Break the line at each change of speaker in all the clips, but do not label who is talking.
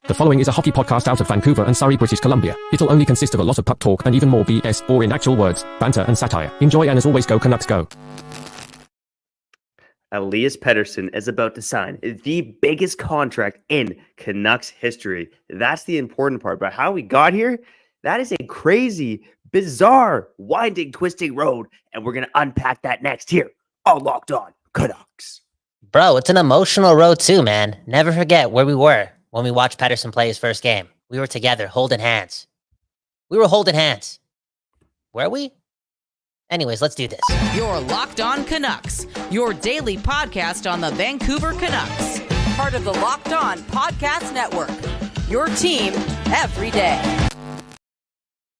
The following is a hockey podcast out of Vancouver and Surrey, British Columbia. It'll only consist of a lot of puck talk and even more BS, or in actual words, banter and satire. Enjoy, and as always, go Canucks go.
Elias Pettersson is about to sign the biggest contract in Canucks history. That's the important part. But how we got here, that is a crazy, bizarre, winding, twisting road. And we're going to unpack that next here on Locked On Canucks.
Bro, it's an emotional road too, man. Never forget where we were when we watched Pettersson play his first game. We were together, holding hands. We were holding hands. Were we? Anyways, let's do this.
You're Locked On Canucks, your daily podcast on the Vancouver Canucks. Part of the Locked On Podcast Network, your team every day.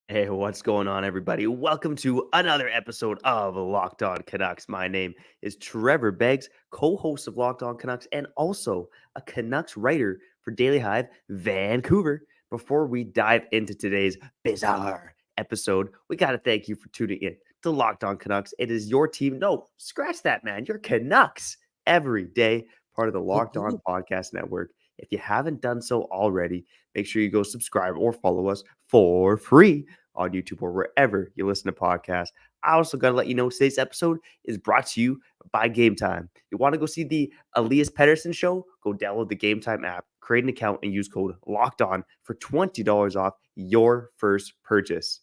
Hey, what's going on, everybody? Welcome to another episode of Locked On Canucks. My name is Trevor Beggs, co-host of Locked On Canucks and also a Canucks writer for Daily Hive Vancouver. Before we dive into today's bizarre episode, we got to thank you for tuning in to Locked On Canucks. It is your team. No, scratch that, man. You're Canucks every day, part of the Locked On Podcast Network. If you haven't done so already, make sure you go subscribe or follow us for free on YouTube or wherever you listen to podcasts. I also got to let you know today's episode is brought to you by Gametime. You want to go see the Elias Pettersson show? Go download the Gametime app, create an account, and use code LOCKEDON for $20 off your first purchase.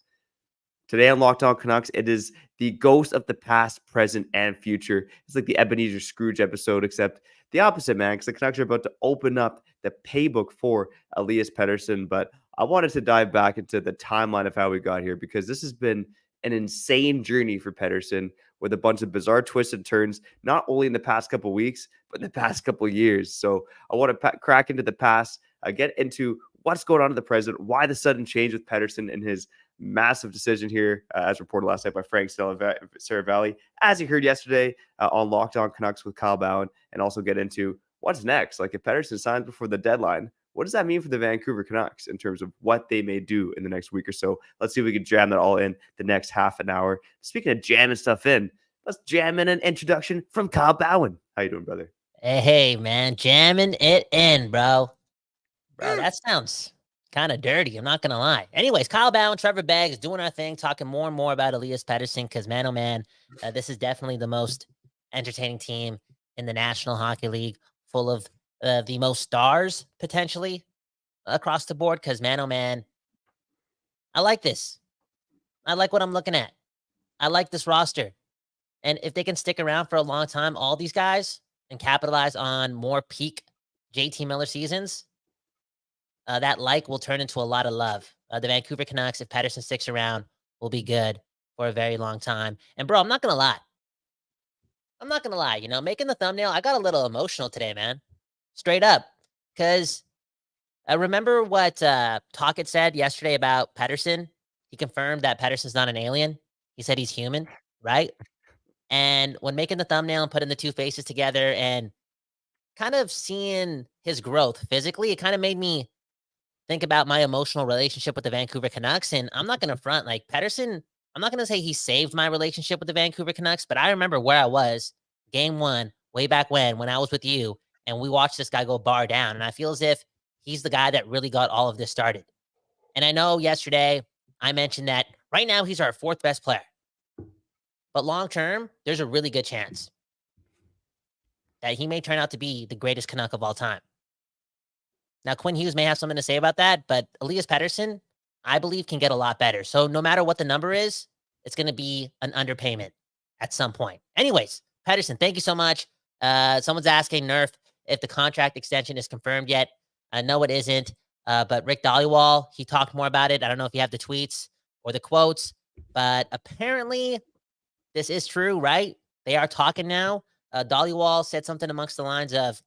Today on Locked On Canucks, it is the ghost of the past, present, and future. It's like the Ebenezer Scrooge episode, except the opposite, man, because the Canucks are about to open up the paybook for Elias Pettersson. But I wanted to dive back into the timeline of how we got here, because this has been an insane journey for Pettersson with a bunch of bizarre twists and turns, not only in the past couple of weeks, but in the past couple of years. So I want to crack into the past, get into what's going on in the present, why the sudden change with Pettersson and his massive decision here, as reported last night by Frank Saravalli, as you heard yesterday on Locked On Canucks with Kyle Bhawan, and also get into what's next. Like, if Pettersson signs before the deadline, what does that mean for the Vancouver Canucks in terms of what they may do in the next week or so? Let's see if we can jam that all in the next half an hour. Speaking of jamming stuff in, let's jam in an introduction from Kyle Bhawan. How you doing, brother?
Hey, man, jamming it in, bro. Bro, that sounds kind of dirty. I'm not going to lie. Anyways, Kyle Bhawan, Trevor Beggs, doing our thing, talking more and more about Elias Pettersson, because, man, oh, man, this is definitely the most entertaining team in the National Hockey League, full of the most stars, potentially, across the board, because, man, oh, man, I like this. I like what I'm looking at. I like this roster. And if they can stick around for a long time, all these guys, and capitalize on more peak JT Miller seasons, that will turn into a lot of love. The Vancouver Canucks, if Pettersson sticks around, will be good for a very long time. And, bro, I'm not going to lie. You know, making the thumbnail, I got a little emotional today, man. Straight up. Because I remember what Talkett said yesterday about Pettersson. He confirmed that Pettersson's not an alien. He said he's human, right? And when making the thumbnail and putting the two faces together and kind of seeing his growth physically, it kind of made me think about my emotional relationship with the Vancouver Canucks. And I'm not going to front, like, Pettersson, I'm not going to say he saved my relationship with the Vancouver Canucks, but I remember where I was game one, way back when I was with you, and we watched this guy go bar down. And I feel as if he's the guy that really got all of this started. And I know yesterday I mentioned that right now he's our fourth best player. But long-term, there's a really good chance that he may turn out to be the greatest Canuck of all time. Now, Quinn Hughes may have something to say about that, but Elias Pettersson, I believe, can get a lot better. So no matter what the number is, it's going to be an underpayment at some point. Anyways, Pettersson, thank you so much. Someone's asking Nerf if the contract extension is confirmed yet. No, it isn't. But Rick Dhaliwal, he talked more about it. I don't know if you have the tweets or the quotes, but apparently this is true, right? They are talking now. Dhaliwal said something amongst the lines of,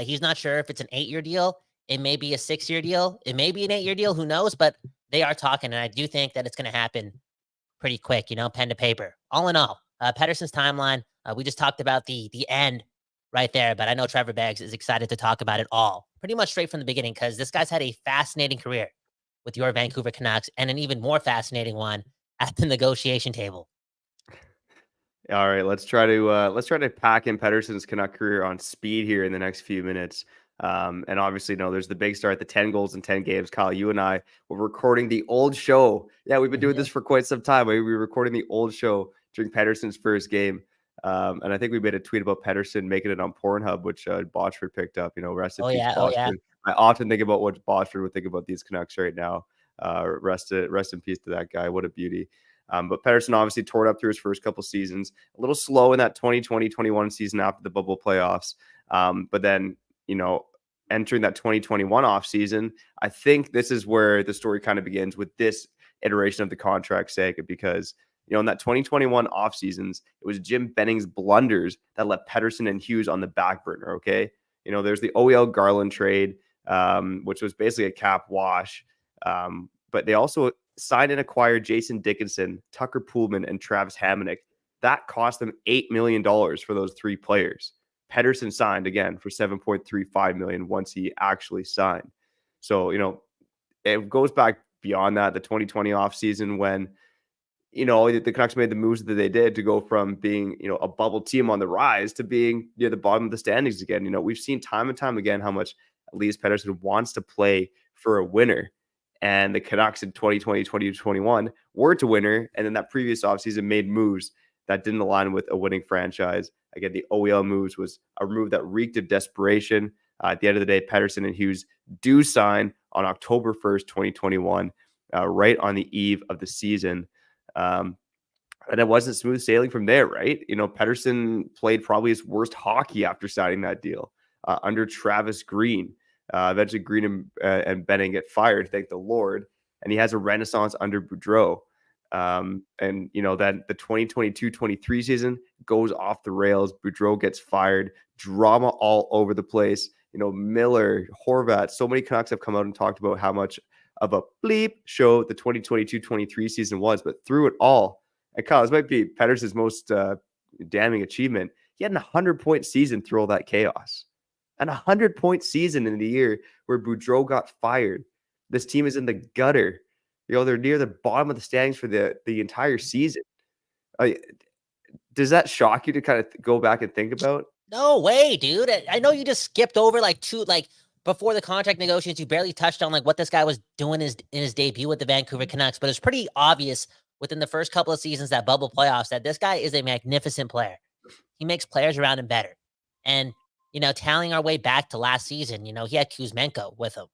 he's not sure if it's an 8-year deal. It may be a 6-year deal. It may be an 8-year deal. Who knows? But they are talking, and I do think that it's going to happen pretty quick, you know, pen to paper. All in all, Pettersson's timeline, we just talked about the end right there, but I know Trevor Beggs is excited to talk about it all pretty much straight from the beginning, because this guy's had a fascinating career with your Vancouver Canucks and an even more fascinating one at the negotiation table.
All right, let's try to pack in Pettersson's Canuck career on speed here in the next few minutes. And obviously, there's the big star at the 10 goals in 10 games. Kyle, you and I were recording the old show. Yeah, we've been doing this for quite some time. We were recording the old show during Pettersson's first game. And I think we made a tweet about Pettersson making it on Pornhub, which Botchford picked up. Rest in peace, Botchford. I often think about what Botchford would think about these Canucks right now. Rest in peace to that guy. What a beauty. But Pettersson obviously tore it up through his first couple seasons. A little slow in that 2020-21 season after the bubble playoffs. But then, entering that 2021 offseason, I think this is where the story kind of begins with this iteration of the contract saga, because in that 2021 off seasons, it was Jim Benning's blunders that left Pettersson and Hughes on the back burner. Okay. There's the OEL Garland trade, which was basically a cap wash. But they also signed and acquired Jason Dickinson, Tucker Poolman, and Travis Hamonic. That cost them $8 million for those three players. Pettersson signed again for $7.35 million once he actually signed. So, it goes back beyond that, the 2020 offseason when, the Canucks made the moves that they did to go from being, a bubble team on the rise to being near the bottom of the standings again. We've seen time and time again how much Elias Pettersson wants to play for a winner. And the Canucks in 2020, 2021 weren't a winner. And then that previous offseason made moves that didn't align with a winning franchise. Again, the OEL moves was a move that reeked of desperation. At the end of the day, Pettersson and Hughes do sign on October 1st, 2021, right on the eve of the season. And it wasn't smooth sailing from there, right? Pettersson played probably his worst hockey after signing that deal under Travis Green. Eventually, Green and Benning get fired, thank the Lord. And he has a renaissance under Boudreau. And then the 2022-23 season goes off the rails. Boudreau gets fired. Drama all over the place. Miller, Horvat, so many Canucks have come out and talked about how much of a bleep show the 2022-23 season was. But through it all, and Kyle, this might be Pettersson's most damning achievement. He had a 100-point season through all that chaos. An 100-point season in the year where Boudreau got fired. This team is in the gutter. They're near the bottom of the standings for the entire season. Does that shock you to kind of go back and think about?
No way, dude. I know you just skipped over before the contract negotiations, you barely touched on what this guy was doing in his debut with the Vancouver Canucks, but it's pretty obvious within the first couple of seasons, that bubble playoffs, that this guy is a magnificent player. He makes players around him better. And, tallying our way back to last season, he had Kuzmenko with him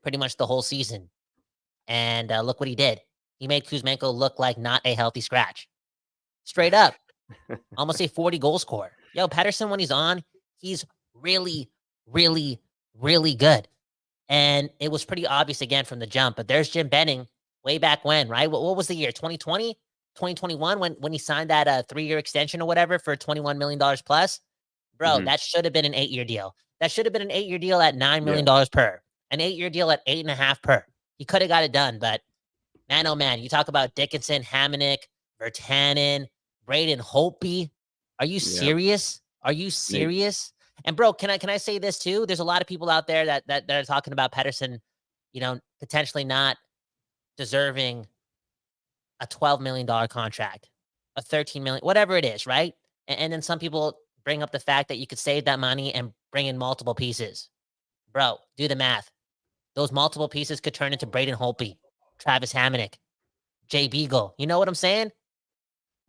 pretty much the whole season. And look what he did. He made Kuzmenko look like not a healthy scratch. Straight up. Almost a 40 goal scorer. Pettersson, when he's on, he's really, really, really good. And it was pretty obvious again from the jump. But there's Jim Benning way back when, right? What was the year? 2020? 2021 when he signed that 3-year extension or whatever for $21 million plus? Bro, that should have been an 8-year deal. That should have been an 8-year deal at $9 million per. An 8-year deal at $8.5 per. He could have got it done, but man, oh man, you talk about Dickinson, Hamonic, Virtanen, Braden Holtby. Are you serious? Are you serious? And bro, can I say this too? There's a lot of people out there that are talking about Pettersson, potentially not deserving a $12 million contract, a $13 million, whatever it is, right? And then some people bring up the fact that you could save that money and bring in multiple pieces. Bro, do the math. Those multiple pieces could turn into Braden Holtby, Travis Hamonic, Jay Beagle. You know what I'm saying?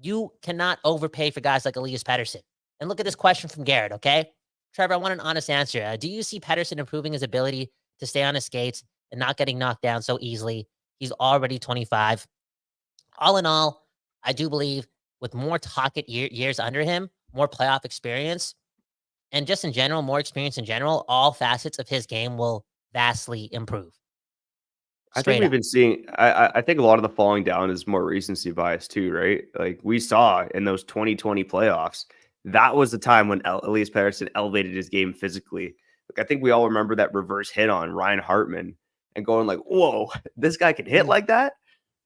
You cannot overpay for guys like Elias Pettersson. And look at this question from Garrett, okay? Trevor, I want an honest answer. Do you see Pettersson improving his ability to stay on his skates and not getting knocked down so easily? He's already 25. All in all, I do believe with more Tocchet years under him, more playoff experience, and just in general, more experience in general, all facets of his game will vastly improve.
I think we've been seeing, I think a lot of the falling down is more recency bias too, right? Like we saw in those 2020 playoffs, that was the time when Elias Pettersson elevated his game physically. Like I think we all remember that reverse hit on Ryan Hartman and going like, whoa, this guy can hit like that,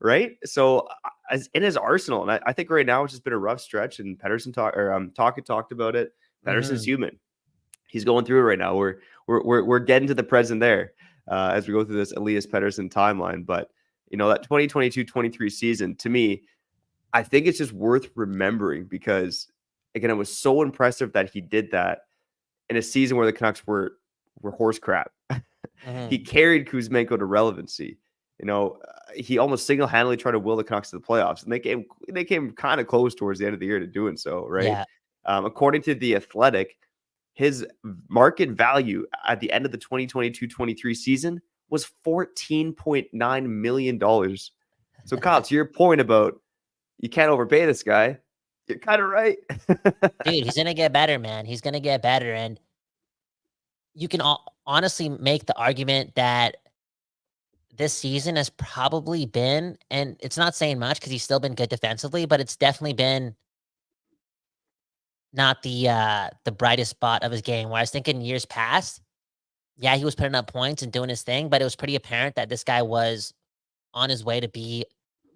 right? So as in his arsenal, and I think right now it's just been a rough stretch, and Tocchet talked about it. Pettersson's human. He's going through it right now. We're getting to the present there. As we go through this Elias Pettersson timeline. But, that 2022-23 season, to me, I think it's just worth remembering because, again, it was so impressive that he did that in a season where the Canucks were were horse crap.
Mhm.
He carried Kuzmenko to relevancy. He almost single-handedly tried to will the Canucks to the playoffs, and they came kind of close towards the end of the year to doing so, right?
Yeah.
According to The Athletic, his market value at the end of the 2022-23 season was $14.9 million. So, Kyle, to your point about you can't overpay this guy, you're kind of right.
Dude, he's going to get better, man. He's going to get better. And you can honestly make the argument that this season has probably been, and it's not saying much because he's still been good defensively, but it's definitely been not the brightest spot of his game. Where I was thinking years past, yeah, he was putting up points and doing his thing, but it was pretty apparent that this guy was on his way to be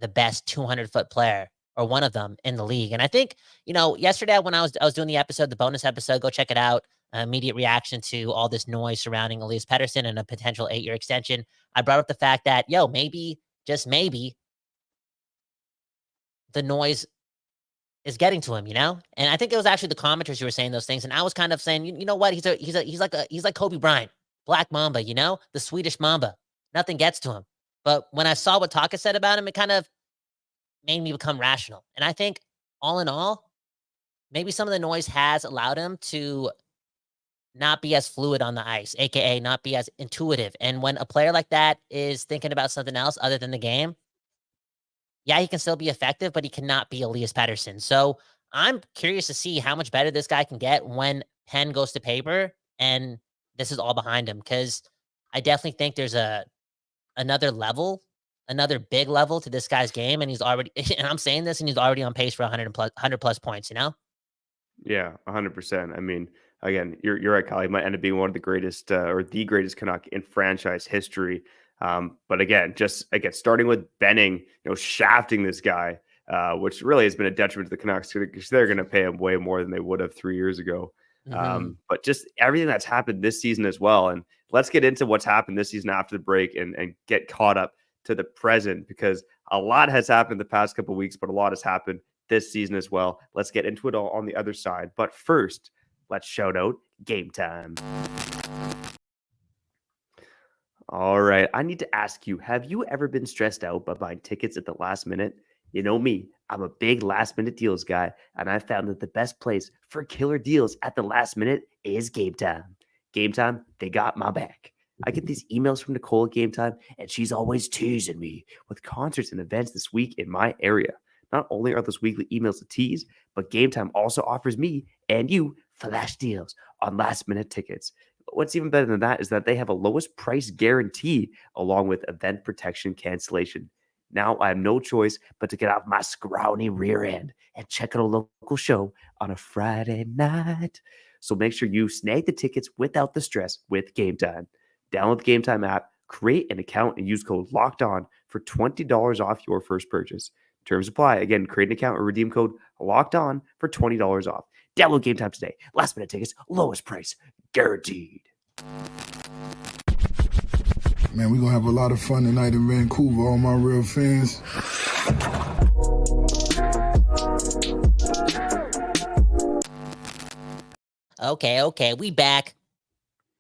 the best 200-foot player or one of them in the league. And I think, yesterday when I was doing the episode, the bonus episode, go check it out. Immediate reaction to all this noise surrounding Elias Pettersson and a potential 8-year extension. I brought up the fact that, maybe, just maybe, the noise is getting to him, And I think it was actually the commenters who were saying those things. And I was kind of saying, you know what? He's like Kobe Bryant, Black Mamba, the Swedish Mamba. Nothing gets to him. But when I saw what Taka said about him, it kind of made me become rational. And I think all in all, maybe some of the noise has allowed him to not be as fluid on the ice, aka not be as intuitive. And when a player like that is thinking about something else other than the game, yeah, he can still be effective, but he cannot be Elias Pettersson. So I'm curious to see how much better this guy can get when pen goes to paper and this is all behind him. Because I definitely think there's another big level to this guy's game, and he's already, and I'm saying this, and he's already on pace for 100 plus points,
Yeah, 100%. I mean, again, you're right, Kyle. He might end up being one of the greatest or the greatest Canuck in franchise history. But again, starting with Benning, shafting this guy, which really has been a detriment to the Canucks because they're going to pay him way more than they would have 3 years ago. But just everything that's happened this season as well. And let's get into what's happened this season after the break and get caught up to the present, because a lot has happened the past couple of weeks, but a lot has happened this season as well. Let's get into it all on the other side. But first, let's shout out Gametime. All right. I need to ask you, have you ever been stressed out by buying tickets at the last minute? You know me, I'm a big last minute deals guy, and I found that the best place for killer deals at the last minute is Gametime. Gametime, they got my back. I get these emails from Nicole at Gametime, and she's always teasing me with concerts and events this week in my area. Not only are those weekly emails a tease, but Gametime also offers me and you flash deals on last minute tickets. What's even better than that is that they have a lowest price guarantee along with event protection cancellation. Now I have no choice but to get off my scrawny rear end and check out a local show on a Friday night. So make sure you snag the tickets without the stress with Gametime. Download the Gametime app, create an account, and use code LOCKEDON for $20 off your first purchase. Terms apply. Again, create an account or redeem code LOCKEDON for $20 off. Download Gametime today. Last minute tickets, lowest price, guaranteed.
Man, we're going to have a lot of fun tonight in Vancouver, all my real fans.
Okay. We back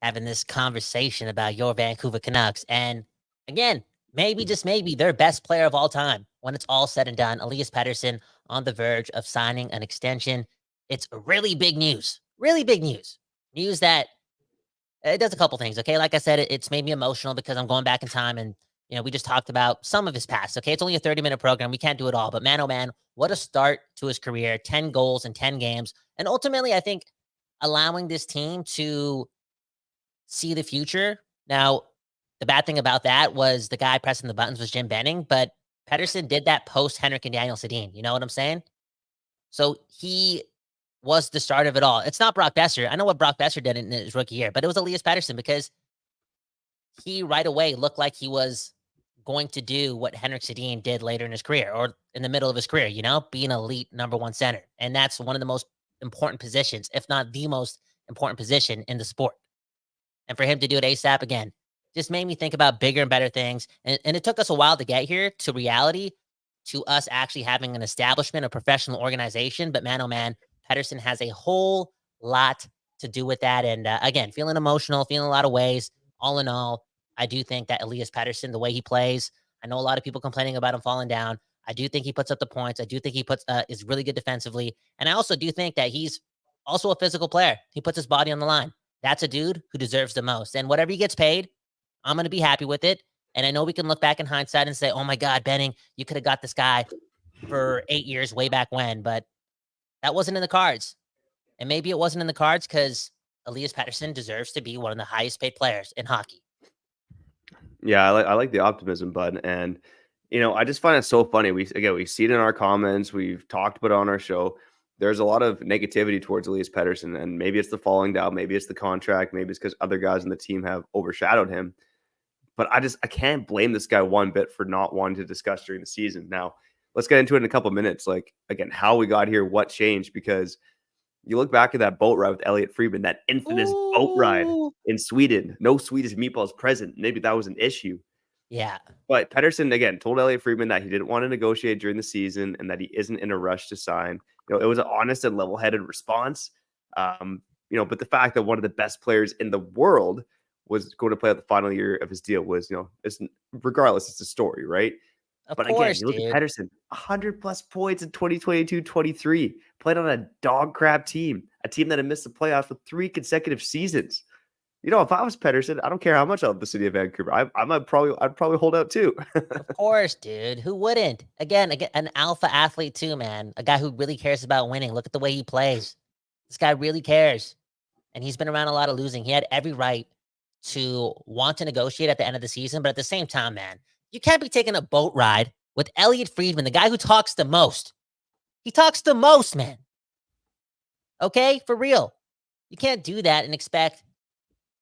having this conversation about your Vancouver Canucks. And again, maybe, just maybe, their best player of all time when it's all said and done, Elias Pettersson, on the verge of signing an extension. It's really big news. Really big news. News that it does a couple things, okay? Like I said, it's made me emotional because I'm going back in time and, we just talked about some of his past, okay? It's only a 30-minute program. We can't do it all. But man, oh man, what a start to his career. 10 goals in 10 games. And ultimately, I think allowing this team to see the future. Now, the bad thing about that was the guy pressing the buttons was Jim Benning, but Pettersson did that post Henrik and Daniel Sedin. You know what I'm saying? So he was the start of it all. It's not Brock Besser. I know what Brock Besser did in his rookie year, but it was Elias Pettersson because he right away looked like he was going to do what Henrik Sedin did later in his career or in the middle of his career, be an elite number one center. And that's one of the most important positions, if not the most important position in the sport. And for him to do it ASAP again, just made me think about bigger and better things. And it took us a while to get here to reality, to us actually having an establishment, a professional organization. But man, oh man, Pettersson has a whole lot to do with that. And again, feeling emotional, feeling a lot of ways. All in all, I do think that Elias Pettersson, the way he plays, I know a lot of people complaining about him falling down. I do think he puts up the points. I do think he is really good defensively. And I also do think that he's also a physical player. He puts his body on the line. That's a dude who deserves the most. And whatever he gets paid, I'm going to be happy with it. And I know we can look back in hindsight and say, oh my God, Benning, you could have got this guy for 8 years way back when, but that wasn't in the cards. And maybe it wasn't in the cards because Elias Pettersson deserves to be one of the highest paid players in hockey.
Yeah, I like the optimism, bud. And, I just find it so funny. We see it in our comments. We've talked about it on our show. There's a lot of negativity towards Elias Pettersson, and maybe it's the falling down, maybe it's the contract, maybe it's because other guys in the team have overshadowed him. But I can't blame this guy one bit for not wanting to discuss during the season. Now, let's get into it in a couple of minutes. Like, again, how we got here, what changed, because you look back at that boat ride with Elliotte Friedman, that infamous boat ride in Sweden. No Swedish meatballs present. Maybe that was an issue.
Yeah.
But Pettersson, again, told Elliotte Friedman that he didn't want to negotiate during the season and that he isn't in a rush to sign. It was an honest and level-headed response. But the fact that one of the best players in the world was going to play out the final year of his deal was, regardless, it's a story, right?
But again,
you look at Pettersson, 100-plus points in 2022-23, played on a dog crap team, a team that had missed the playoffs for 3 consecutive seasons. If I was Pettersson, I don't care how much I love the city of Vancouver. I'd probably hold out too.
Of course, dude. Who wouldn't? Again, an alpha athlete too, man. A guy who really cares about winning. Look at the way he plays. This guy really cares. And he's been around a lot of losing. He had every right to want to negotiate at the end of the season. But at the same time, man, you can't be taking a boat ride with Elliotte Friedman, the guy who talks the most. He talks the most, man. Okay? For real. You can't do that and expect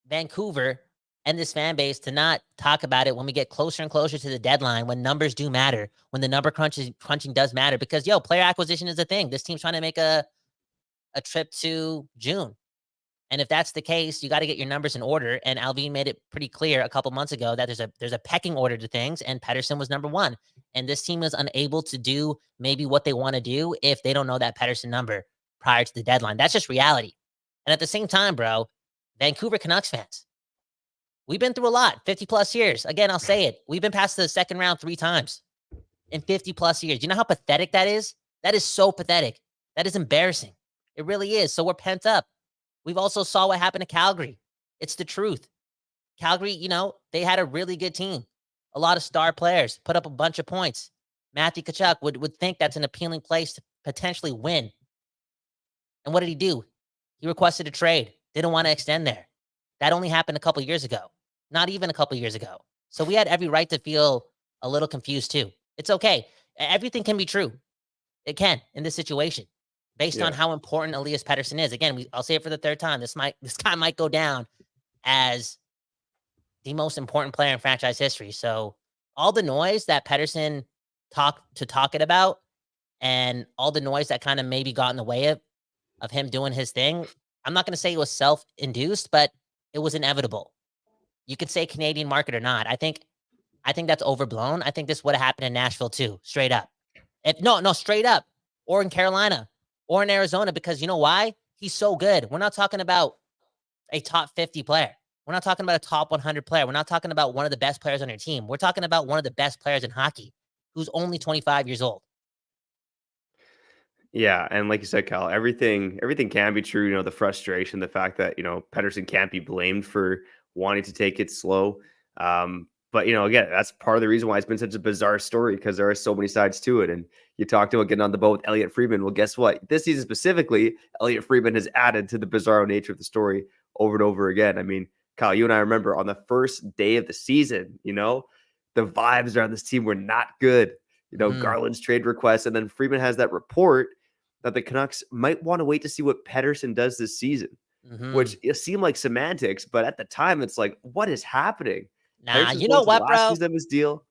Vancouver and this fan base to not talk about it when we get closer and closer to the deadline, when numbers do matter, when the number crunching does matter. Because, player acquisition is a thing. This team's trying to make a trip to June. And if that's the case, you got to get your numbers in order. And Alvin made it pretty clear a couple months ago that there's a pecking order to things, and Pettersson was number one. And this team is unable to do maybe what they want to do if they don't know that Pettersson number prior to the deadline. That's just reality. And at the same time, bro, Vancouver Canucks fans, we've been through a lot, 50 plus years. Again, I'll say it. We've been past the second round 3 times in 50 plus years. You know how pathetic that is? That is so pathetic. That is embarrassing. It really is. So we're pent up. We've also saw what happened to Calgary. It's the truth. Calgary, they had a really good team. A lot of star players, put up a bunch of points. Matthew Tkachuk would think that's an appealing place to potentially win. And what did he do? He requested a trade. Didn't want to extend there. That only happened a couple years ago. Not even a couple years ago. So we had every right to feel a little confused too. It's okay. Everything can be true. It can in this situation. Based on how important Elias Pettersson is. Again, I'll say it for the third time. This guy might go down as the most important player in franchise history. So all the noise that Pettersson talk it about, and all the noise that kind of maybe got in the way of him doing his thing, I'm not going to say it was self-induced, but it was inevitable. You could say Canadian market or not. I think that's overblown. I think this would have happened in Nashville too, straight up. Straight up. Or in Carolina. Or in Arizona, because you know why? He's so good. We're not talking about a top 50 player. We're not talking about a top 100 player. We're not talking about one of the best players on your team. We're talking about one of the best players in hockey who's only 25 years old.
Yeah, and like you said, Kyle, everything can be true. The frustration, the fact that, Pettersson can't be blamed for wanting to take it slow. But, again, that's part of the reason why it's been such a bizarre story, because there are so many sides to it. And you talked about getting on the boat with Elliotte Friedman. Well, guess what? This season specifically, Elliotte Friedman has added to the bizarre nature of the story over and over again. I mean, Kyle, you and I remember on the first day of the season, the vibes around this team were not good. Garland's trade request, and then Friedman has that report that the Canucks might want to wait to see what Pettersson does this season, which it seemed like semantics, but at the time, it's like, what is happening?
Nah, you know what, bro?
His deal.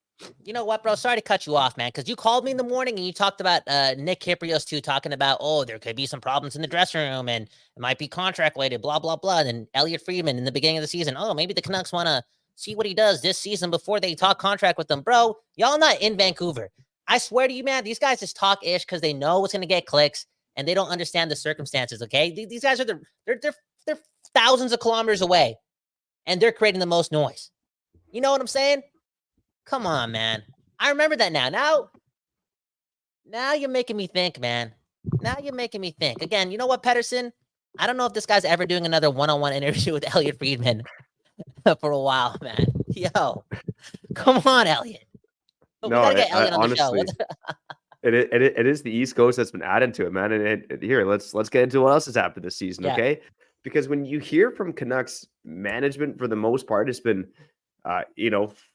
You know what, bro? Sorry to cut you off, man, because you called me in the morning and you talked about Nick Kyprios too, talking about, there could be some problems in the dressing room and it might be contract related, blah, blah, blah. And then Elliotte Friedman in the beginning of the season, maybe the Canucks want to see what he does this season before they talk contract with them. Bro, y'all not in Vancouver. I swear to you, man, these guys just talk ish because they know it's going to get clicks and they don't understand the circumstances, okay? These guys are they're They're thousands of kilometers away, and they're creating the most noise. You know what I'm saying? Come on, man. I remember that now. Now you're making me think, man. Now you're making me think. Again, you know what, Pettersson? I don't know if this guy's ever doing another one-on-one interview with Elliotte Friedman for a while, man. Yo, come on, Elliotte. But we gotta get Elliotte on the show.
Honestly, it is the East Coast that's been added to it, man. And here, let's get into what else has happened this season,
Yeah.
okay? Because when you hear from Canucks management, for the most part, it's been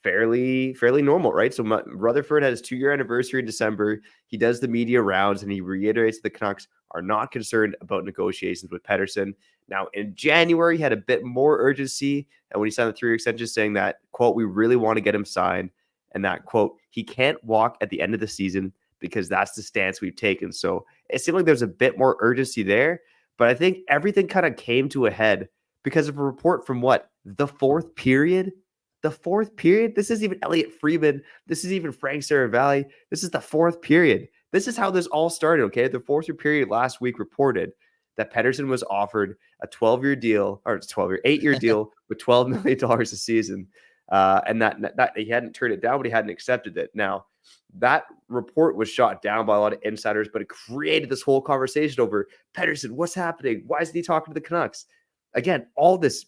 fairly normal, right? So Rutherford had his 2-year anniversary in December. He does the media rounds and he reiterates the Canucks are not concerned about negotiations with Pettersson. Now, in January, he had a bit more urgency, and when he signed the 3-year extension, saying that, quote, we really want to get him signed, and that, quote, he can't walk at the end of the season because that's the stance we've taken. So it seemed like there's a bit more urgency there, but I think everything kind of came to a head because of a report from the fourth period? The fourth period? This is even Elliotte Friedman. This is even Frank Saravalli. This is the fourth period. This is how this all started, okay? The fourth period last week reported that Pettersson was offered a 12-year deal, or 8-year deal with $12 million a season, and that he hadn't turned it down, but he hadn't accepted it. Now, that report was shot down by a lot of insiders, but it created this whole conversation over Pettersson. What's happening? Why isn't he talking to the Canucks? Again, all this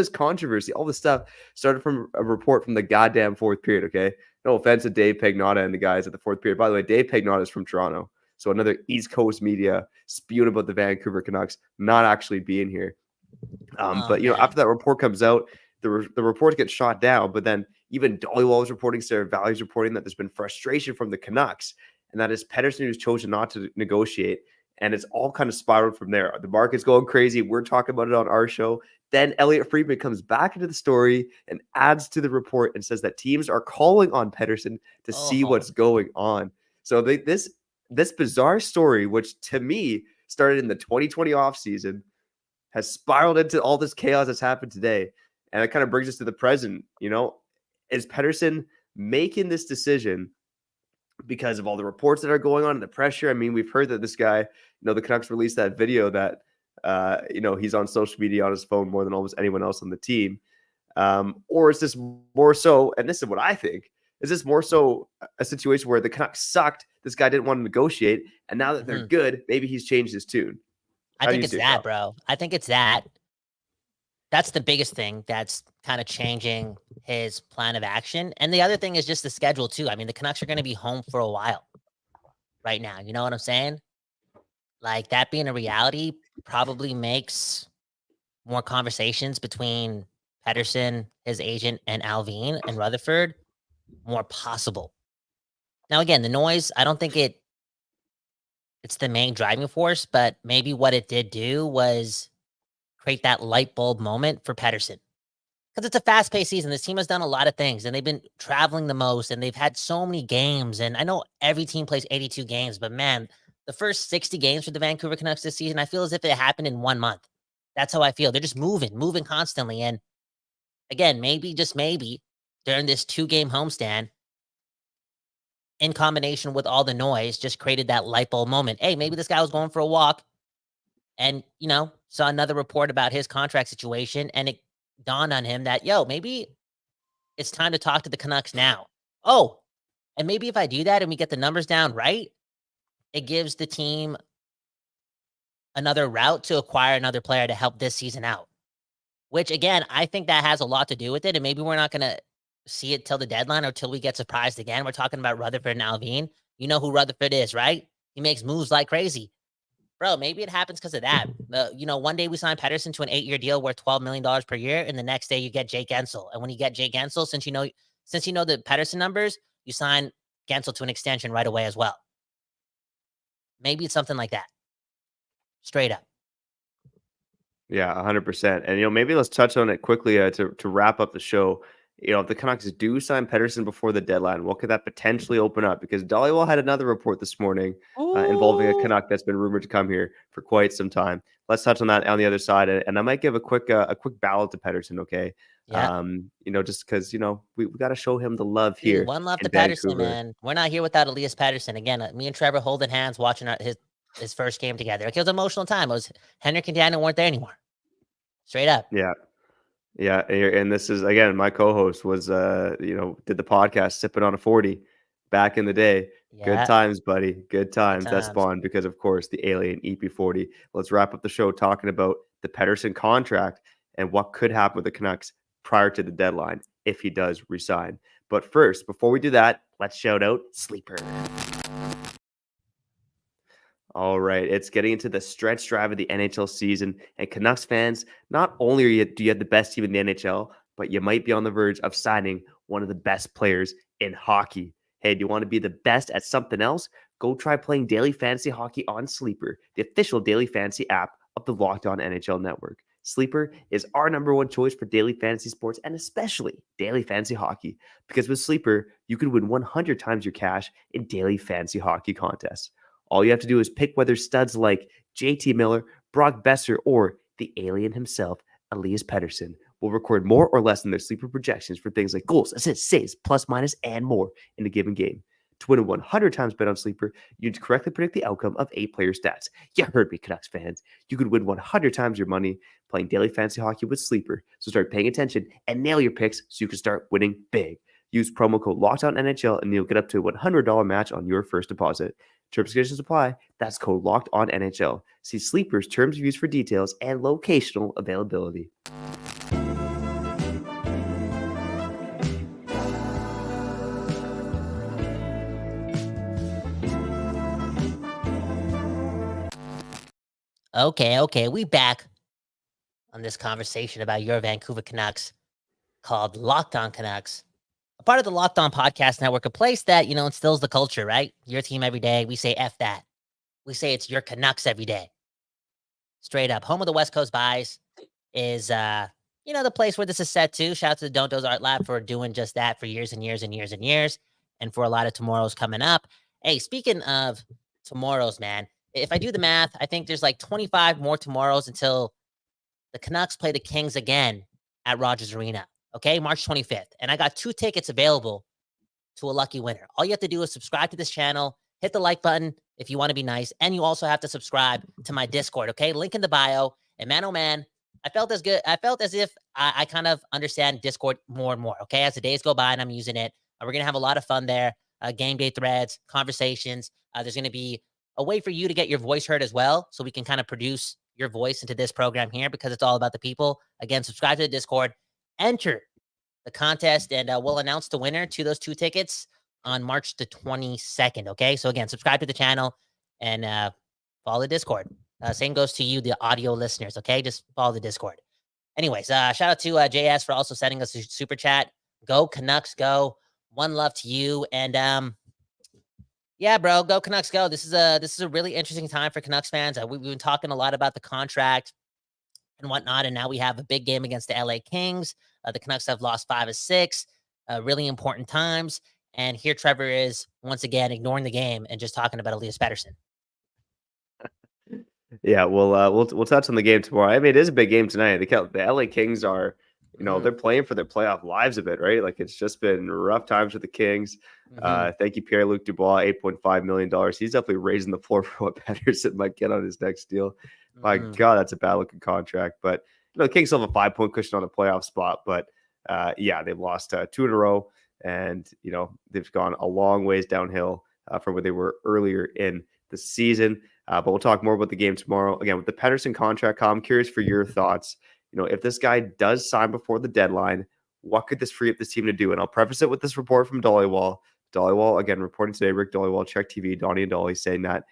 controversy, all this stuff started from a report from the goddamn fourth period, okay? No offense to Dave Pagnotta and the guys at the fourth period. By the way, Dave Pagnotta is from Toronto. So another East Coast media spewing about the Vancouver Canucks not actually being here. But, after that report comes out, the report gets shot down. But then even Dhaliwal is reporting, Saravalli is reporting that there's been frustration from the Canucks. And that is Pettersson who's chosen not to negotiate. And it's all kind of spiraled from there. The market's going crazy. We're talking about it on our show. Then Elliotte Friedman comes back into the story and adds to the report and says that teams are calling on Pettersson to see what's going on. So this bizarre story, which to me started in the 2020 offseason, has spiraled into all this chaos that's happened today. And it kind of brings us to the present. Is Pettersson making this decision because of all the reports that are going on and the pressure? I mean, we've heard that this guy, the Canucks released that video that he's on social media on his phone more than almost anyone else on the team. Or is this more so, and this is what I think, is this more so a situation where the Canucks sucked, this guy didn't want to negotiate, and now that they're good, maybe he's changed his tune?
I think it's that, bro. I think it's that. That's the biggest thing that's kind of changing his plan of action. And the other thing is just the schedule, too. I mean, the Canucks are going to be home for a while right now. You know what I'm saying? Like, that being a reality probably makes more conversations between Pettersson, his agent, and Alvin and Rutherford more possible. Now, again, the noise, I don't think it's the main driving force, but maybe what it did do was create that light bulb moment for Pettersson. Because it's a fast-paced season. This team has done a lot of things, and they've been traveling the most, and they've had so many games. And I know every team plays 82 games, but man, the first 60 games for the Vancouver Canucks this season, I feel as if it happened in 1 month. That's how I feel. They're just moving constantly. And again, maybe, just maybe, during this 2-game homestand, in combination with all the noise, just created that light bulb moment. Hey, maybe this guy was going for a walk and, saw another report about his contract situation, and it dawned on him that, maybe it's time to talk to the Canucks now. Oh, and maybe if I do that and we get the numbers down right, it gives the team another route to acquire another player to help this season out. Which, again, I think that has a lot to do with it, and maybe we're not going to see it till the deadline or till we get surprised again. We're talking about Rutherford and Alvin. You know who Rutherford is, right? He makes moves like crazy. Bro, maybe it happens because of that. One day we sign Pettersson to an 8-year deal worth $12 million per year, and the next day you get Jake Gensel. And when you get Jake Gensel, since you know the Pettersson numbers, you sign Gensel to an extension right away as well. Maybe it's something like that. Straight up.
Yeah, 100%. And, maybe let's touch on it quickly to wrap up the show. If the Canucks do sign Pettersson before the deadline, what could that potentially open up? Because Dhaliwal had another report this morning involving a Canuck that's been rumored to come here for quite some time. Let's touch on that on the other side, and I might give a quick ballot to Pettersson, okay?
Yeah.
Just because we got to show him the love here.
One love to
Vancouver.
Pettersson, man. We're not here without Elias Pettersson. Again, me and Trevor holding hands watching his first game together. Like, it was an emotional time. Henrik and Daniel weren't there anymore. Straight up.
Yeah. Yeah. And this is, again, my co-host was, did the podcast sipping on a 40 back in the day. Good
Yeah.
times, buddy. Good times. That
times.
spawned because, of course, the alien EP40. Let's wrap up the show talking about the Pettersson contract and what could happen with the Canucks prior to the deadline if he does resign. But first, before we do that, let's shout out Sleeper. All right, it's getting into the stretch drive of the NHL season, and Canucks fans, not only do you have the best team in the NHL, but you might be on the verge of signing one of the best players in hockey. Hey, do you want to be the best at something else? Go try playing daily fantasy hockey on Sleeper, the official daily fantasy app of the Locked On NHL Network. Sleeper is our number one choice for daily fantasy sports and especially daily fantasy hockey, because with Sleeper, you can win 100 times your cash in daily fantasy hockey contests. All you have to do is pick whether studs like JT Miller, Brock Besser, or the alien himself, Elias Pettersson, will record more or less than their Sleeper projections for things like goals, assists, saves, plus, minus, and more in a given game. To win a 100 times bet on Sleeper, you need to correctly predict the outcome of 8-player stats. You heard me, Canucks fans. You could win 100 times your money playing daily fantasy hockey with Sleeper. So start paying attention and nail your picks so you can start winning big. Use promo code LOCKEDONNHL and you'll get up to a $100 match on your first deposit. Terms and conditions apply. That's code LOCKEDONNHL. See Sleeper's terms of use for details and locational availability.
Okay. We back on this conversation about your Vancouver Canucks called Locked On Canucks. A part of the Locked On Podcast Network, a place that, instills the culture, right? Your team every day. We say F that. We say it's your Canucks every day. Straight up. Home of the West Coast Buys is, the place where this is set to. Shout out to the Don't Doze Art Lab for doing just that for years and years and years and years. And for a lot of tomorrows coming up. Hey, speaking of tomorrows, man, if I do the math, I think there's like 25 more tomorrows until the Canucks play the Kings again at Rogers Arena. Okay, March 25th. And I got 2 tickets available to a lucky winner. All you have to do is subscribe to this channel, hit the like button if you want to be nice, and you also have to subscribe to my Discord, okay? Link in the bio. And man, oh man, I felt as if I kind of understand Discord more and more, okay? As the days go by and I'm using it, we're going to have a lot of fun there. Game day threads, conversations. There's going to be a way for you to get your voice heard as well, so we can kind of produce your voice into this program here because it's all about the people. Again, subscribe to the Discord, enter the contest, and we'll announce the winner to those 2 tickets on March the 22nd, okay? So again, subscribe to the channel and follow the Discord. Same goes to you, the audio listeners, okay? Just follow the Discord. Anyways, shout out to JS for also sending us a super chat. Go Canucks, go. One love to you. And yeah, bro, go Canucks, go. This is a really interesting time for Canucks fans. We've been talking a lot about the contract and whatnot, and now we have a big game against the LA Kings. The Canucks have lost 5 of 6, really important times. And here Trevor is once again ignoring the game and just talking about Elias Pettersson.
Yeah, we'll touch on the game tomorrow. I mean, it is a big game tonight. The LA Kings are, they're playing for their playoff lives a bit, right? Like it's just been rough times with the Kings. Thank you, Pierre-Luc Dubois, $8.5 million. He's definitely raising the floor for what Pettersson might get on his next deal. My God, that's a bad looking contract. But the Kings still have a 5-point cushion on a playoff spot. But they've lost 2 in a row, and they've gone a long ways downhill from where they were earlier in the season. But we'll talk more about the game tomorrow. Again, with the Pettersson contract, Kyle, I'm curious for your thoughts. If this guy does sign before the deadline, what could this free up this team to do? And I'll preface it with this report from Dollywall. Dollywall, again, reporting today, Rick Dollywall, Check TV, Donnie and Dolly, saying that,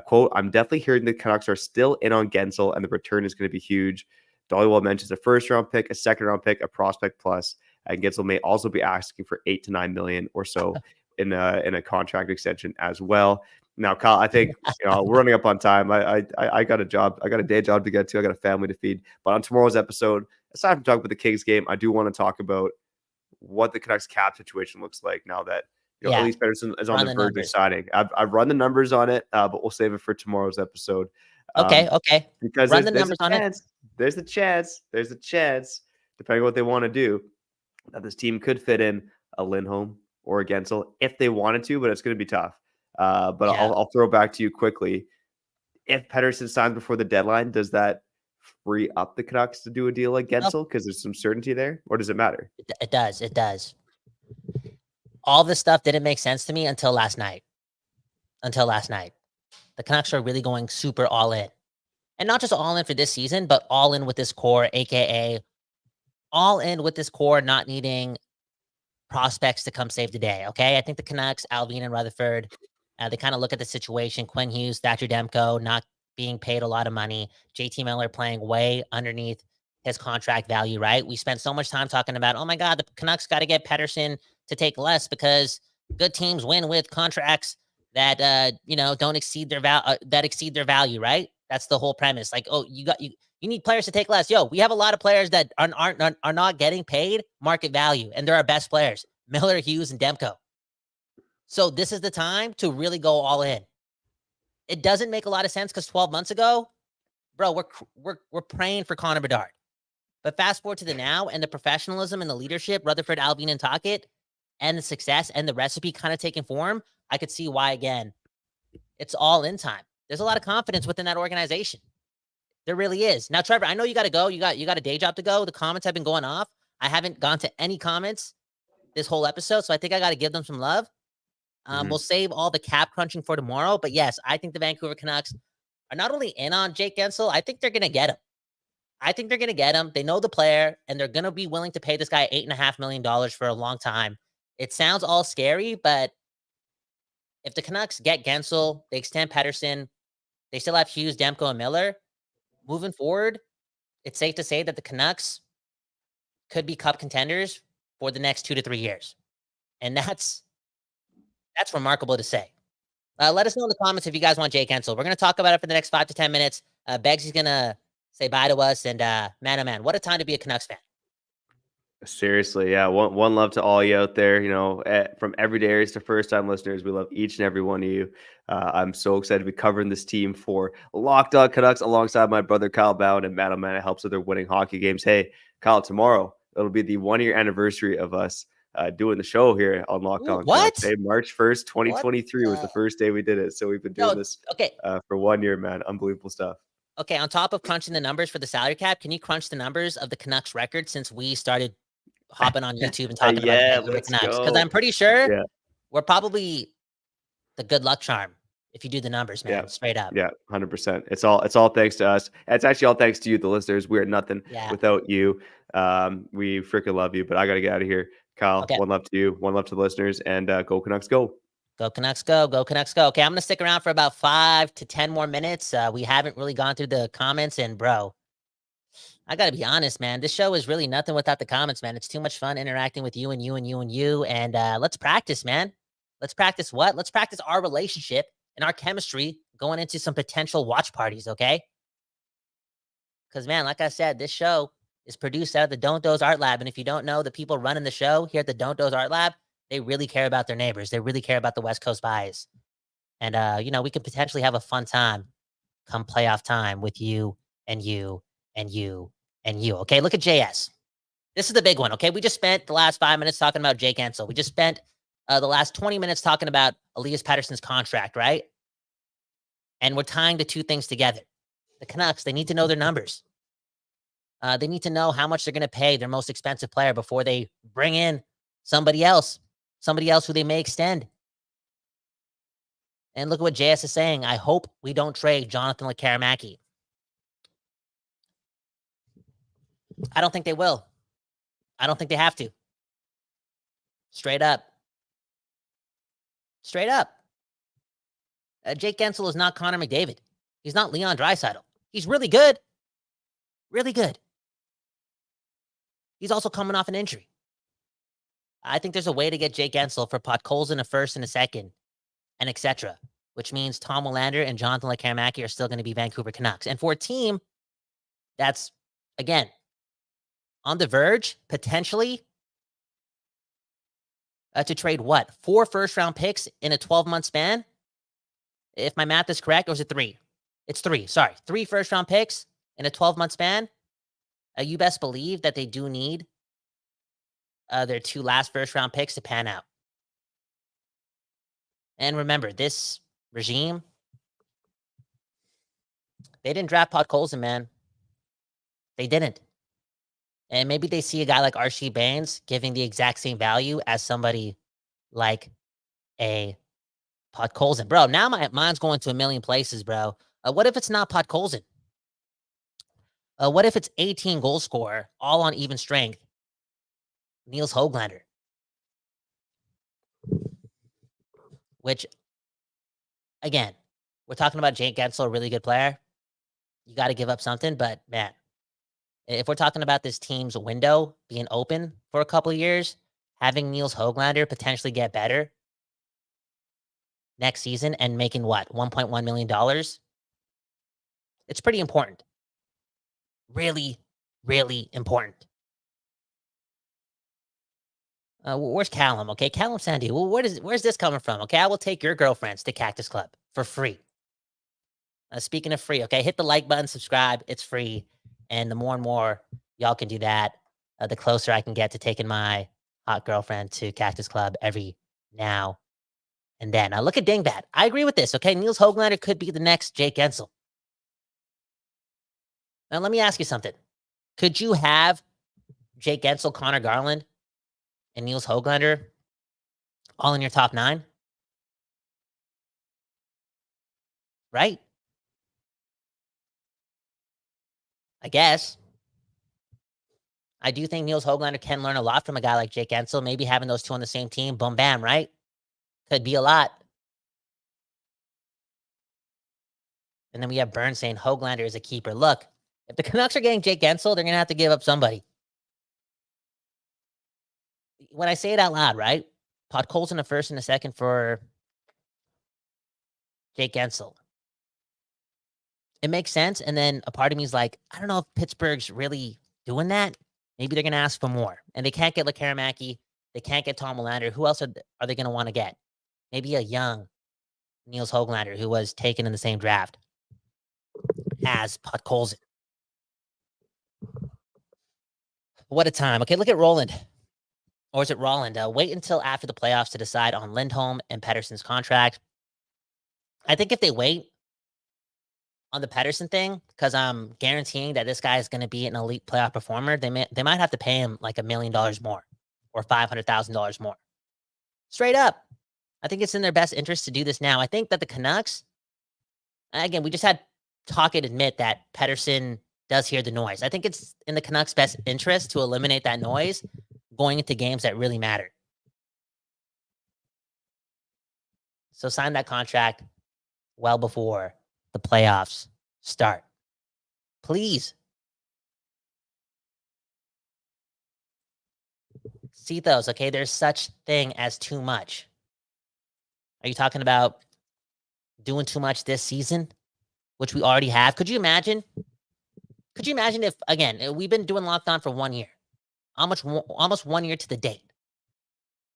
quote, I'm definitely hearing the Canucks are still in on Gensel and the return is going to be huge. Dollywall mentions a first-round pick, a second-round pick, a prospect plus, and Gensel may also be asking for $8 to $9 million or so in a contract extension as well. Now, Kyle, I think we're running up on time. I got a job. I got a day job to get to. I got a family to feed. But on tomorrow's episode, aside from talking about the Kings game, I do want to talk about what the Canucks cap situation looks like now that Elias Pettersson is on the verge of signing. I've run the numbers on it, but we'll save it for tomorrow's episode.
Okay.
Because
run the numbers on it.
There's a chance, depending on what they want to do, that this team could fit in a Lindholm or a Gensel if they wanted to, but it's going to be tough. I'll throw back to you quickly. If Pettersson signs before the deadline, does that free up the Canucks to do a deal like Gensel because there's some certainty there, or does it matter?
It does. It does. All this stuff didn't make sense to me until last night. The Canucks are really going super all in. And not just all in for this season, but all in with this core, aka all in with this core, not needing prospects to come save the day. Okay. I think the Canucks, Alvin and Rutherford, they kind of look at the situation. Quinn Hughes, Thatcher Demko not being paid a lot of money. JT Miller playing way underneath his contract value, right? We spent so much time talking about, oh my God, the Canucks got to get Pettersson to take less because good teams win with contracts that, don't exceed their value, right? That's the whole premise. Like, oh, you need players to take less. Yo, we have a lot of players that are not getting paid market value, and they're our best players, Miller, Hughes, and Demko. So this is the time to really go all in. It doesn't make a lot of sense because 12 months ago, bro, we're praying for Connor Bedard. But fast forward to the now and the professionalism and the leadership, Rutherford, Alvin, and Tocchet, and the success and the recipe kind of taking form, I could see why, again, it's all in time. There's a lot of confidence within that organization. There really is. Now, Trevor, I know you got to go. You got a day job to go. The comments have been going off. I haven't gone to any comments this whole episode, so I think I got to give them some love. We'll save all the cap crunching for tomorrow. But yes, I think the Vancouver Canucks are not only in on Jake Gensel, I think they're going to get him. They know the player, and they're going to be willing to pay this guy $8.5 million for a long time. It sounds all scary, but if the Canucks get Gensel, they extend Pettersson, they still have Hughes, Demko, and Miller. Moving forward, it's safe to say that the Canucks could be cup contenders for the next 2 to 3 years. And that's remarkable to say. Let us know in the comments if you guys want Jake Gensel. We're going to talk about it for the next 5 to 10 minutes. Beggsy's going to say bye to us. And man, oh man, what a time to be a Canucks fan.
Seriously, yeah. One love to all you out there. From everydayers to first-time listeners, we love each and every one of you. I'm so excited to be covering this team for Locked On Canucks alongside my brother Kyle Bhawan, and man, oh man, it helps with their winning hockey games. Hey, Kyle, tomorrow it'll be the 1-year anniversary of us doing the show here on Locked On Canucks. Hey, March 1st, 2023 was the first day we did it. So we've been doing this for 1 year, man. Unbelievable stuff.
Okay, on top of crunching the numbers for the salary cap, can you crunch the numbers of the Canucks record since we started hopping on YouTube and talking about the Canucks? Because I'm pretty sure we're probably the good luck charm if you do the numbers, man. Straight up.
Yeah, 100%. It's all thanks to us. It's actually all thanks to you, the listeners. We are nothing without you. We freaking love you, but I got to get out of here. Kyle, one love to you, one love to the listeners, and go Canucks go.
Go Canucks go. Go Canucks go. Okay, I'm going to stick around for about 5 to 10 more minutes. We haven't really gone through the comments, and bro, I got to be honest, man. This show is really nothing without the comments, man. It's too much fun interacting with you and you and you and you. And let's practice, man. Let's practice what? Let's practice our relationship and our chemistry going into some potential watch parties, okay? Because, man, like I said, this show is produced out of the Don't Doze Art Lab. And if you don't know, the people running the show here at the Don't Doze Art Lab, they really care about their neighbors. They really care about the West Coast bias. And, we could potentially have a fun time come playoff time with you and you and you and you. Okay, look at JS. This is the big one, okay? We just spent the last 5 minutes talking about Jake Gensel. We just spent the last 20 minutes talking about Elias Pettersson's contract, right? And we're tying the two things together. The Canucks, they need to know their numbers. They need to know how much they're going to pay their most expensive player before they bring in somebody else who they may extend. And look at what JS is saying. I hope we don't trade Jonathan Lekkerimäki. I don't think they will. I don't think they have to. Straight up. Jake Gensel is not Connor McDavid. He's not Leon Draisaitl. He's really good. Really good. He's also coming off an injury. I think there's a way to get Jake Gensel for Podkolzin a first and a second, and etc., which means Tom Willander and Jonathan Lekkerimäki are still going to be Vancouver Canucks. And for a team that's, again, on the verge, potentially, to trade what? 4 first-round picks in a 12-month span? If my math is correct, or is it 3? It's 3, sorry. 3 first-round picks in a 12-month span. You best believe that they do need their 2 last first-round picks to pan out. And remember, this regime, they didn't draft Podkolzin, man. They didn't. And maybe they see a guy like Archie Baines giving the exact same value as somebody like a Podkolzin. Bro, now my mind's going to a million places, bro. What if it's not Podkolzin? What if it's 18 goal scorer, all on even strength? Nils Höglander. Which, again, we're talking about Jake Guentzel, a really good player. You got to give up something, but man, if we're talking about this team's window being open for a couple of years, having Nils Höglander potentially get better next season and making what, $1.1 million? It's pretty important. Really, really important. Where's Callum? Okay, Callum Sandy. Well, where's this coming from? Okay, I will take your girlfriends to Cactus Club for free. Speaking of free, okay, hit the like button, subscribe. It's free. And the more and more y'all can do that, the closer I can get to taking my hot girlfriend to Cactus Club every now and then. Look at Dingbat. I agree with this, okay? Nils Höglander could be the next Jake Guentzel. Now, let me ask you something. Could you have Jake Guentzel, Connor Garland, and Nils Höglander all in your top 9? Right? I guess. I do think Nils Höglander can learn a lot from a guy like Jake Guentzel. Maybe having those two on the same team, boom, bam, right? Could be a lot. And then we have Burns saying Höglander is a keeper. Look, if the Canucks are getting Jake Guentzel, they're going to have to give up somebody. When I say it out loud, right? Podkolzin a first and a second for Jake Guentzel. It makes sense. And then a part of me is like, I don't know if Pittsburgh's really doing that. Maybe they're going to ask for more. And they can't get Lekaramaki. They can't get Tom Willander. Who else are they going to want to get? Maybe a young Nils Höglander who was taken in the same draft as Podkolzin. What a time. Okay, look at Roland. Or is it Rolland? Wait until after the playoffs to decide on Lindholm and Pettersson's contract. I think if they wait on the Pettersson thing, because I'm guaranteeing that this guy is going to be an elite playoff performer, they might have to pay him like $1 million more or $500,000 more. Straight up. I think it's in their best interest to do this now. I think that the Canucks, again, we just had talk and admit that Pettersson does hear the noise. I think it's in the Canucks' best interest to eliminate that noise going into games that really matter. So sign that contract well before the playoffs start. Please. See those, okay? There's such thing as too much. Are you talking about doing too much this season, which we already have? Could you imagine? Could you imagine if, again, we've been doing Locked On for 1 year, almost 1 year to the date.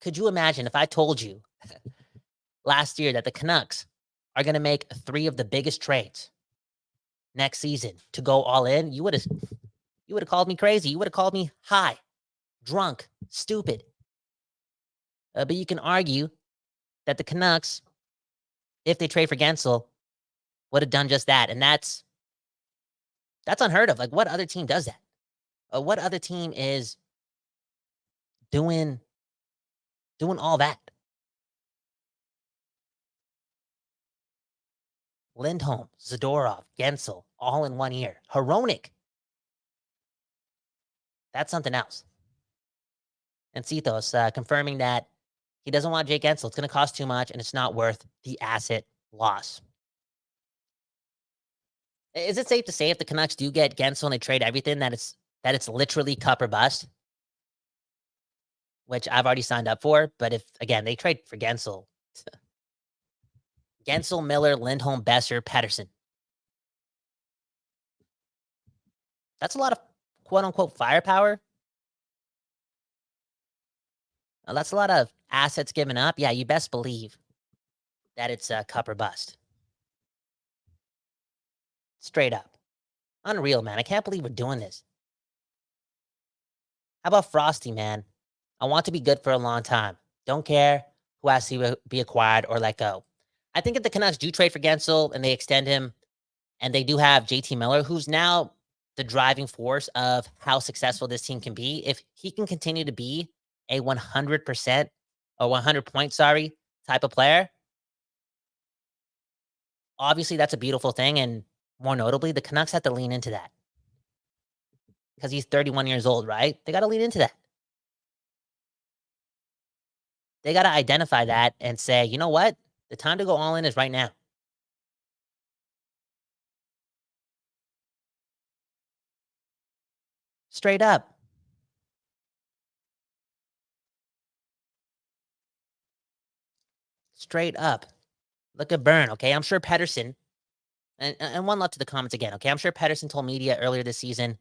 Could you imagine if I told you last year that the Canucks are going to make 3 of the biggest trades next season to go all in? You would have called me crazy. You would have called me high, drunk, stupid. But you can argue that the Canucks, if they trade for Guentzel, would have done just that. And that's unheard of. Like, what other team does that? What other team is doing all that? Lindholm, Zadorov, Guentzel, all in 1 year. Hronek. That's something else. And Citos confirming that he doesn't want Jake Guentzel. It's going to cost too much, and it's not worth the asset loss. Is it safe to say if the Canucks do get Guentzel and they trade everything that it's literally cup or bust? Which I've already signed up for. But if, again, they trade for Guentzel, Miller, Lindholm, Besser, Pettersson. That's a lot of quote-unquote firepower. That's a lot of assets given up. Yeah, you best believe that it's a cup or bust. Straight up. Unreal, man. I can't believe we're doing this. How about Frosty, man? I want to be good for a long time. Don't care who has to be acquired or let go. I think if the Canucks do trade for Guentzel and they extend him, and they do have JT Miller, who's now the driving force of how successful this team can be. If he can continue to be a 100% or 100 point, type of player, obviously that's a beautiful thing. And more notably, the Canucks have to lean into that because he's 31 years old, right? They got to lean into that. They got to identify that and say, you know what? The time to go all in is right now. Straight up. Straight up. Look at Burn, okay? I'm sure Pettersson, and one love to the comments again, okay? I'm sure Pettersson told media earlier this season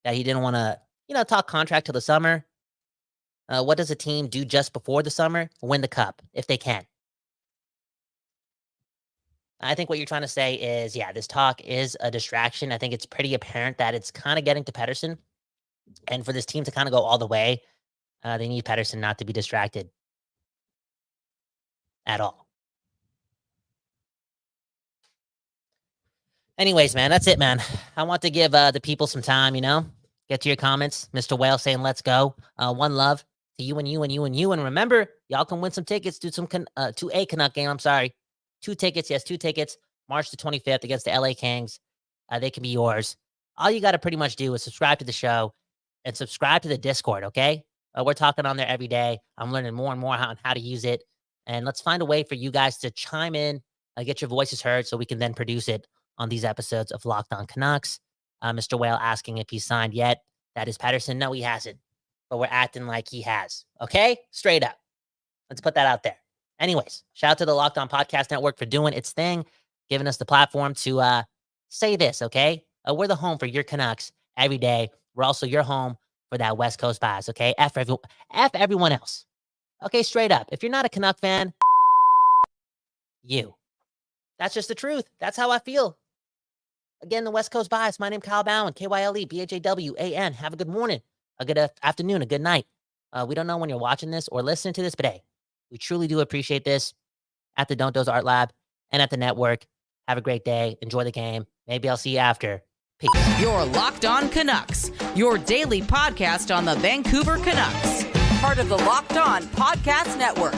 that he didn't want to, talk contract till the summer. What does a team do just before the summer? Win the cup, if they can. I think what you're trying to say is, yeah, this talk is a distraction. I think it's pretty apparent that it's kind of getting to Pettersson. And for this team to kind of go all the way, they need Pettersson not to be distracted at all. Anyways, man, that's it, man. I want to give the people some time, get to your comments. Mr. Whale saying, let's go. One love to you and you and you and you. And remember, y'all can win some tickets to to a Canuck game. I'm sorry. 2 tickets. Yes, 2 tickets. March the 25th against the LA Kings. They can be yours. All you got to pretty much do is subscribe to the show and subscribe to the Discord, okay? We're talking on there every day. I'm learning more and more on how to use it. And let's find a way for you guys to chime in, get your voices heard so we can then produce it on these episodes of Locked On Canucks. Mr. Whale asking if he's signed yet. That is Pettersson. No, he hasn't. But we're acting like he has. Okay? Straight up. Let's put that out there. Anyways, shout out to the Locked On Podcast Network for doing its thing, giving us the platform to say this, okay? We're the home for your Canucks every day. We're also your home for that West Coast bias, okay? F everyone else. Okay, straight up. If you're not a Canuck fan, you. That's just the truth. That's how I feel. Again, the West Coast bias. My name is Kyle Bhawan, Kyle Bhawan. Have a good morning, a good afternoon, a good night. We don't know when you're watching this or listening to this, but hey, we truly do appreciate this at the Don't Doze Art Lab and at the network. Have a great day. Enjoy the game. Maybe I'll see you after. Peace.
You're Locked On Canucks, your daily podcast on the Vancouver Canucks. Part of the Locked On Podcast Network.